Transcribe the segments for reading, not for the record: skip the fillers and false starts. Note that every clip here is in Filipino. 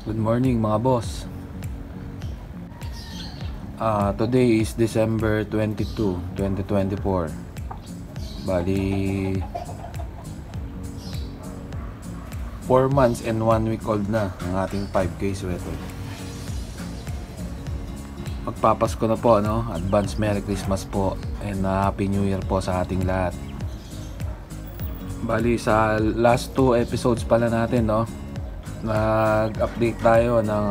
Good morning mga boss. Today is December 22, 2024. Bali 4 months and 1 week old na ang ating 5K sweater. Magpapasko na po, no? Advance Merry Christmas po and Happy New Year po sa ating lahat. Bali sa last 2 episodes pala natin, no? Nag-update tayo ng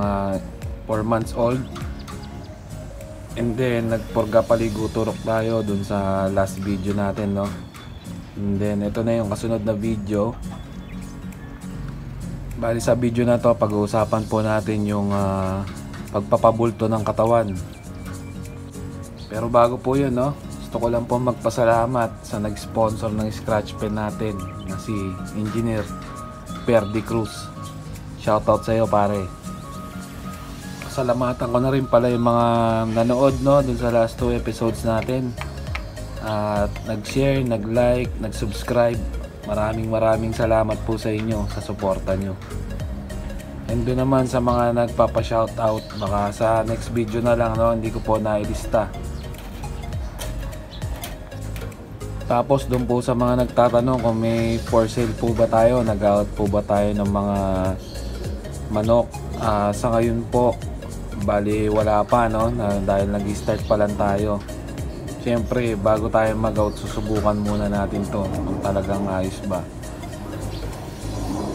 4 months old. And then nagporga paligo turok tayo dun sa last video natin, no? And then ito na yung kasunod na video. Bali sa video na to pag-uusapan po natin yung pagpapabulto ng katawan. Pero bago po yun, no? Gusto ko lang po magpasalamat sa nag-sponsor ng scratch pen natin na si Engineer Perdi Cruz. Shoutout sa iyo, pare. Salamatan ko na rin pala yung mga nanood, no, dun sa last 2 episodes natin. At nag-share, nag-like, nag-subscribe. Maraming salamat po sa inyo sa suporta nyo. And doon naman sa mga nagpapa-shoutout, baka sa next video na lang, no, hindi ko po nailista. Tapos doon po sa mga nagtatanong kung may for sale po ba tayo, nag-out po ba tayo ng mga manok. Sa ngayon po, bali wala pa, no, dahil nag-start pa lang tayo. Siyempre bago tayo mag-out, susubukan muna natin to kung talagang ayos ba.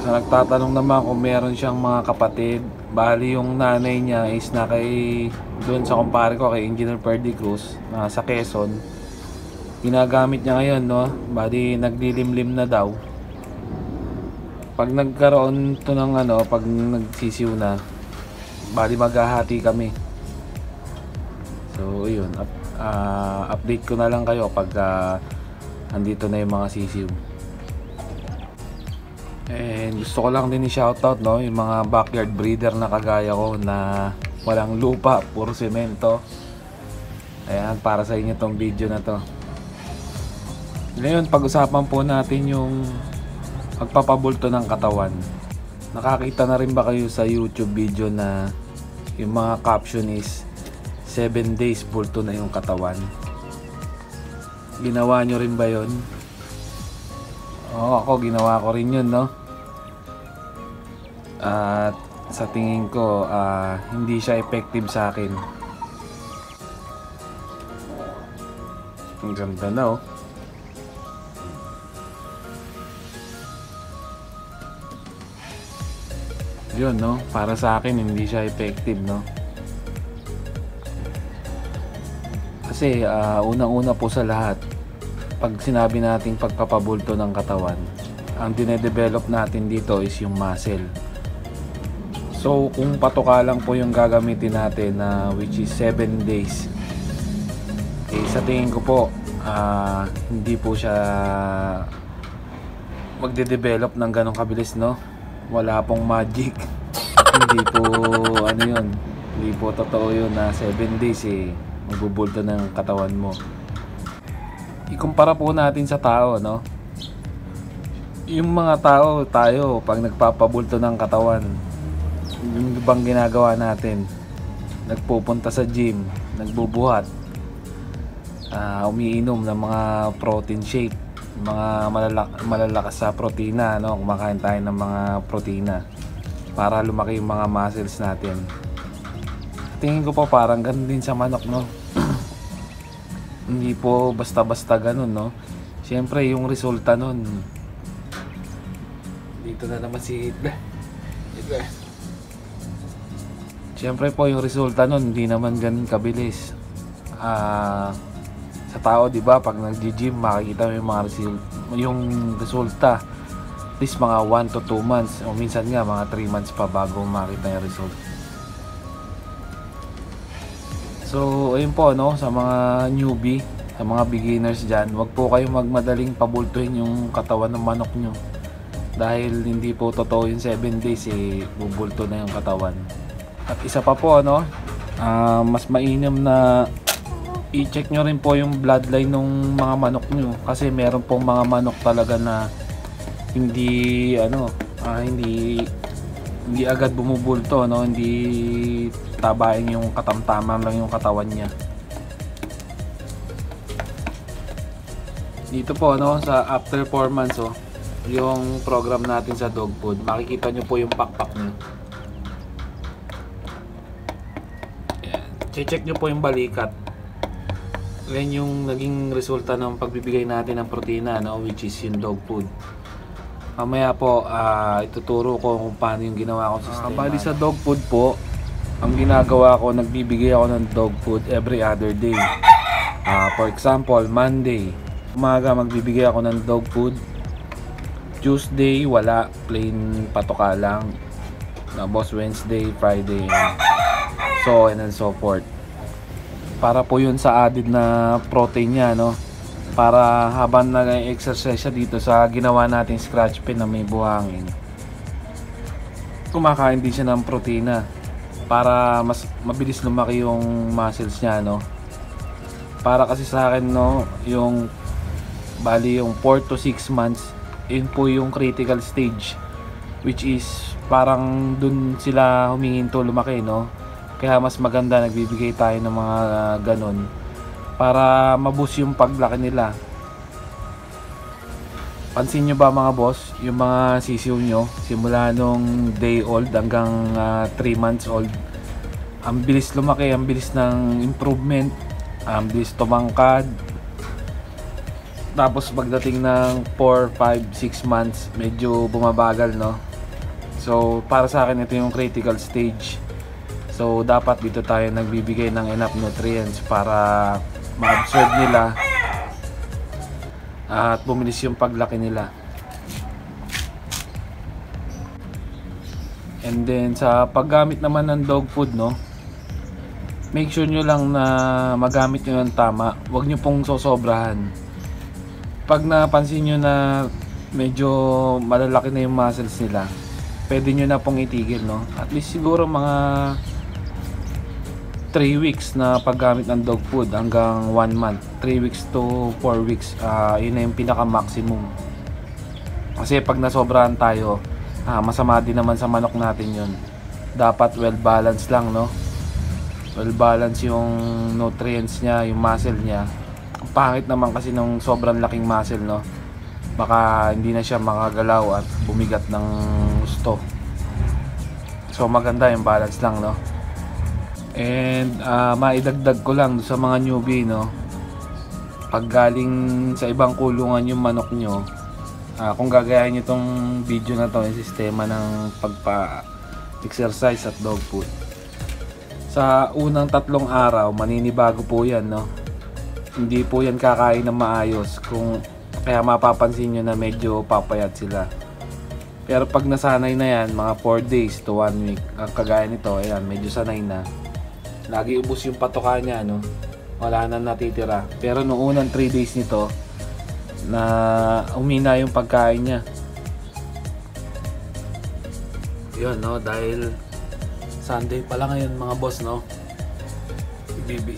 Sa nagtatanong naman kung meron siyang mga kapatid, bali yung nanay niya is na doon sa kumpare ko kay Engineer Perdi Cruz sa Quezon. Ginagamit niya ngayon, no, bali naglilimlim na daw. Pag nagkaroon to ng pag nagsisiw na, bali maghahati kami. So yun, update ko na lang kayo pag andito na yung mga sisiw. And gusto ko lang din i-shoutout, no, yung mga backyard breeder na kagaya ko na walang lupa, puro semento. Ayan, para sa inyo tong video na to. Ngayon, pag-usapan po natin yung pagpapabulto ng katawan. Nakakita na rin ba kayo sa YouTube video na yung mga caption is 7 days bulto na yung katawan? Ginawa nyo rin ba yun? Oo, ako ginawa ko rin yun, no? At sa tingin ko hindi siya effective sa akin. Ang ganda na, oh. Yun, no, para sa akin hindi siya effective, no, kasi unang-una po sa lahat, pag sinabi nating pagpapabulto ng katawan, ang dinedevelop natin dito is yung muscle. So kung patoka lang po yung gagamitin natin which is 7 days, sa tingin ko po hindi po siya magde-develop ng ganong kabilis, no. Wala pong magic. Hindi po yun, hindi po totoo yun na 7 days magbubulto ng katawan mo. Ikumpara po natin sa tao, no. Yung mga tayo pag nagpapabulto ng katawan, yung bang ginagawa natin? Nagpupunta sa gym, nagbubuhat, umiinom ng mga protein shake, mga malalakas sa protina, no? Kumakain tayo ng mga protina para lumaki yung mga muscles natin. Tingin ko po parang ganun din sa manok, no. Hindi po basta-basta ganun, no. Siyempre yung resulta nun, dito na naman si Hitler. Siyempre po yung resulta nun hindi naman ganun kabilis. Sa tao, di ba, pag nag-gym makikita mo yung resulta at least mga 1 to 2 months o minsan nga mga 3 months pa bago makita yung result. So ayun po, no, sa mga newbie, sa mga beginners dyan, wag po kayong magmadaling pabultuhin yung katawan ng manok nyo, dahil hindi po totoo yung 7 days bubulto na yung katawan. At isa pa po, no, mas mainam na i-check nyo rin po yung bloodline ng mga manok nyo, kasi meron pong mga manok talaga na hindi hindi agad bumubulto, no? Hindi tabain yung katamtaman lang yung katawan niya. Dito po, no, sa after 4 months, oh, yung program natin sa dog food, makikita nyo po yung pakpak nyo. Ayan. Check nyo po yung balikat. Yan yung naging resulta ng pagbibigay natin ng protina, no, which is yung dog food. Mamaya po, ituturo ko kung paano yung ginawa ko sa sistema. Bali sa dog food po, ang ginagawa ko, nagbibigay ako ng dog food every other day. For example, Monday, umaga magbibigay ako ng dog food. Tuesday, wala, plain patoka lang. Tapos Wednesday, Friday, so on and so forth. Para po yun sa added na protein niya, no? Para habang nag-exercise siya dito sa ginawa nating scratch pen na may buhangin, kumakain din siya ng protina para mas mabilis lumaki yung muscles niya, no? Para kasi sa akin, no, yung bali yung 4 to 6 months, yun po yung critical stage, which is parang dun sila humihinto lumaki, no? Kaya mas maganda nagbibigay tayo ng mga ganon para maboost yung paglaki nila. Pansin nyo ba mga boss, yung mga sisiw nyo simula nung day old hanggang 3 months old, ang bilis lumaki, ang bilis ng improvement, ang bilis tumangkad. Tapos pagdating ng 4, 5, 6 months, medyo bumabagal, no? So para sa akin ito yung critical stage. So dapat dito tayo nagbibigay ng enough nutrients para ma-absorb nila at bumilis yung paglaki nila. And then sa paggamit naman ng dog food, no, make sure nyo lang na magamit nyo ng tama. Huwag nyo pong sosobrahan. Pag napansin nyo na medyo malalaki na yung muscles nila, pwede nyo na pong itigil, no? At least siguro mga 3 weeks na paggamit ng dog food hanggang 1 month. 3 weeks to 4 weeks, yun na yung pinaka maximum. Kasi pag nasobrahan tayo, masama din naman sa manok natin yun. Dapat well balanced lang, no? Well balanced yung nutrients niya, yung muscle niya. Ang pangit naman kasi nung sobrang laking muscle, no? Baka hindi na siya makagalaw at bumigat ng gusto. So maganda yung balance lang, no? And maidagdag ko lang sa mga newbie, no, pag galing sa ibang kulungan yung manok nyo, kung gagayahin nyo itong video na to, yung sistema ng pagpa-exercise at dog food, sa unang 3 araw maninibago po yan, no? Hindi po yan kakain na maayos, kaya mapapansin nyo na medyo papayat sila. Pero pag nasanay na yan, mga 4 days to 1 week, kagaya nito, ayan, medyo sanay na. Lagi ubos yung patoka niya, no? Wala na natitira. Pero noong unang 3 days nito, na umina yung pagkain niya. Yun, no? Dahil Sunday pala ngayon mga boss, no?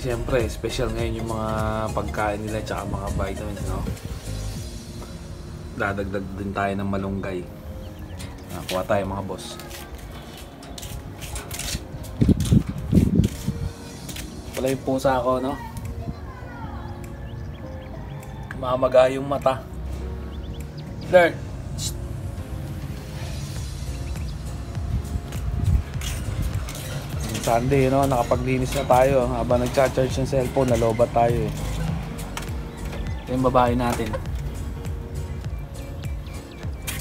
Siyempre, special ngayon yung mga pagkain nila tsaka mga vitamins, no? Dadagdag din tayo ng malunggay. Kuha tayo mga boss. Wala yung pusa ako, no? Mamaga yung mata. Learn. Sunday, no? Nakapaglinis na tayo. Habang nagcha-charge yung cellphone, nalobat tayo, eh. Ito yung babae natin.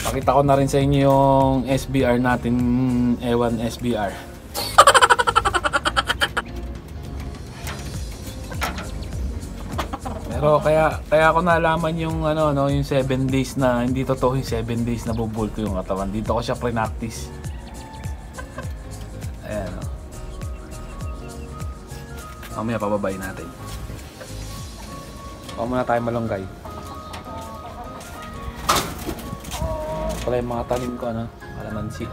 Pakita ko na rin sa inyo yung SBR natin, Ewan SBR. Pero kaya ako nalaman yung ano, no, yung 7 days na hindi totoo yung 7 days na bubulto yung katawan. Dito ko siya pre-practice. Ayan, no. Mamaya pababayin natin. Huwag muna tayo malunggay. Pala yung mga tanim ko, ano, kalamansi.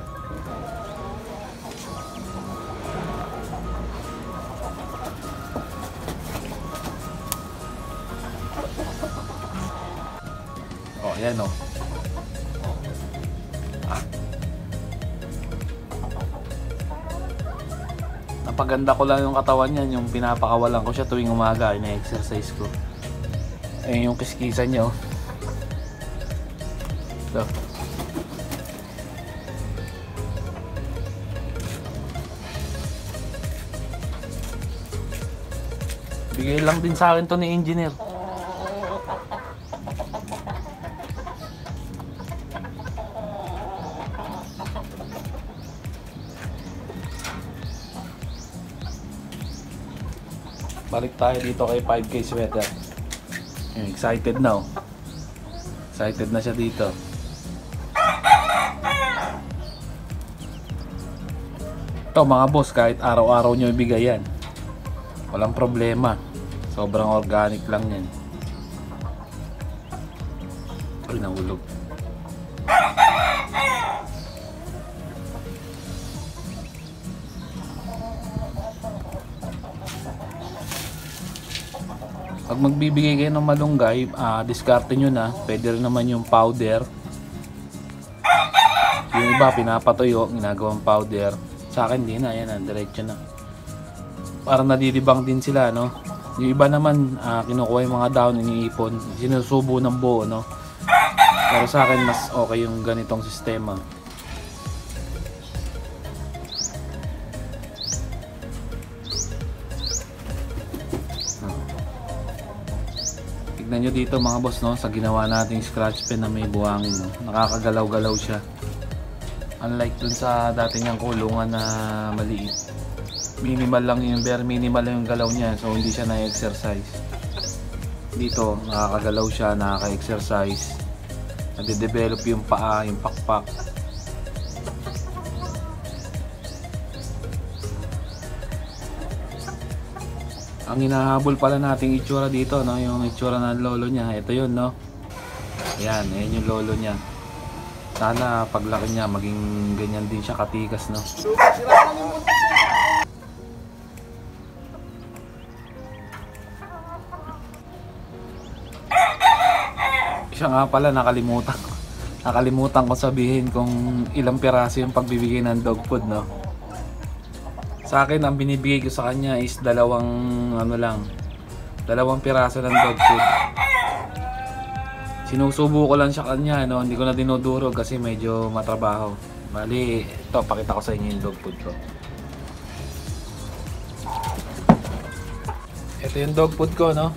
Ayan, o. Napaganda ko lang yung katawan niyan, yung pinapakawalan ko siya tuwing umaga, ina-exercise ko. Ayun yung kiskisan niya, oh. So, bigay lang din sa akin to ni engineer. Balik tayo dito kay 5K sweater. Excited na, oh. Excited na siya dito. Ito mga boss, kahit araw-araw nyo ibigay yan, walang problema. Sobrang organic lang yan. Ay, nahulog. Pag magbibigay kayo ng malunggay, diskarte nyo na. Pwede rin naman yung powder. Yung iba pinapatuyo, ginagawang powder. Sa akin di na, yan na, diretso na. Parang nadidibang din sila, no? Yung iba naman, kinukuha yung mga dahon, iniipon, sinusubo ng buo, no? Pero sa akin, mas okay yung ganitong sistema. Tignan nyo dito mga boss, no? Sa ginawa nating scratch pen na may buhangin, no? Nakakagalaw-galaw siya. Unlike dun sa dati niyang kulungan na maliit. Minimal lang yung bare minimal lang yung galaw niya, so hindi siya na-exercise. Dito nakakagalaw siya, nakaka-exercise, nade-develop yung paa, yung pakpak. Ang hinahabol pala nating itsura dito, no, yung itsura ng lolo niya, ito yun, no. Ayan, ayan yung lolo niya. Sana paglaki niya maging ganyan din siya katikas, no. Siya nga pala, nakalimutan ko sabihin kung ilang piraso yung pagbibigay ng dog food, no. Sa akin ang binibigay ko sa kanya is dalawang piraso ng dog food. Sinusubo ko lang siya kanya, no. Hindi ko na dinudurog kasi medyo matrabaho. Bali, ito pakita ko sa inyo yung dog food ko. Ito yung dog food ko, no.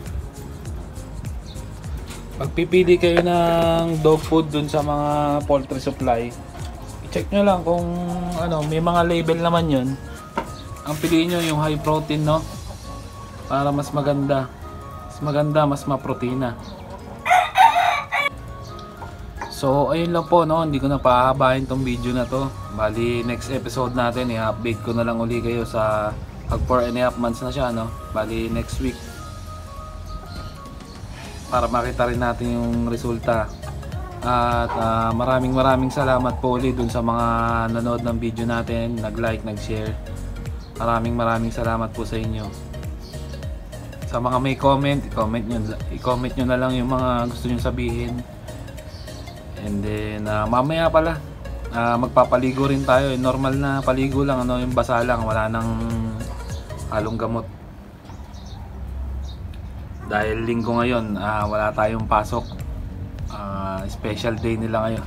Pagpipili kayo ng dog food dun sa mga poultry supply, i-check nyo lang kung ano, may mga label naman yun. Ang piliin nyo yung high protein, no, para mas maganda, mas maprotina. So ayun lang po, no, hindi ko na pahabahin tong video na to. Bali next episode natin i-update ko na lang uli kayo sa pag 4.5 months na siya, no. Bali next week, para makita rin natin yung resulta. At maraming salamat po ulit dun sa mga nanood ng video natin, nag-like, nag-share. Maraming salamat po sa inyo. Sa mga may comment, i-comment nyo na lang yung mga gusto nyo sabihin. And then mamaya pala magpapaligo rin tayo, normal na paligo lang, ano, yung basa lang, wala nang halong gamot. Dahil linggo ngayon, wala tayong pasok. Special day nila ngayon.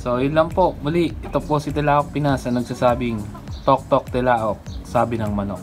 So yun lang po. Muli, ito po si Tilaok Pinas na nagsasabing Tok Tok Tilaok, sabi ng manok.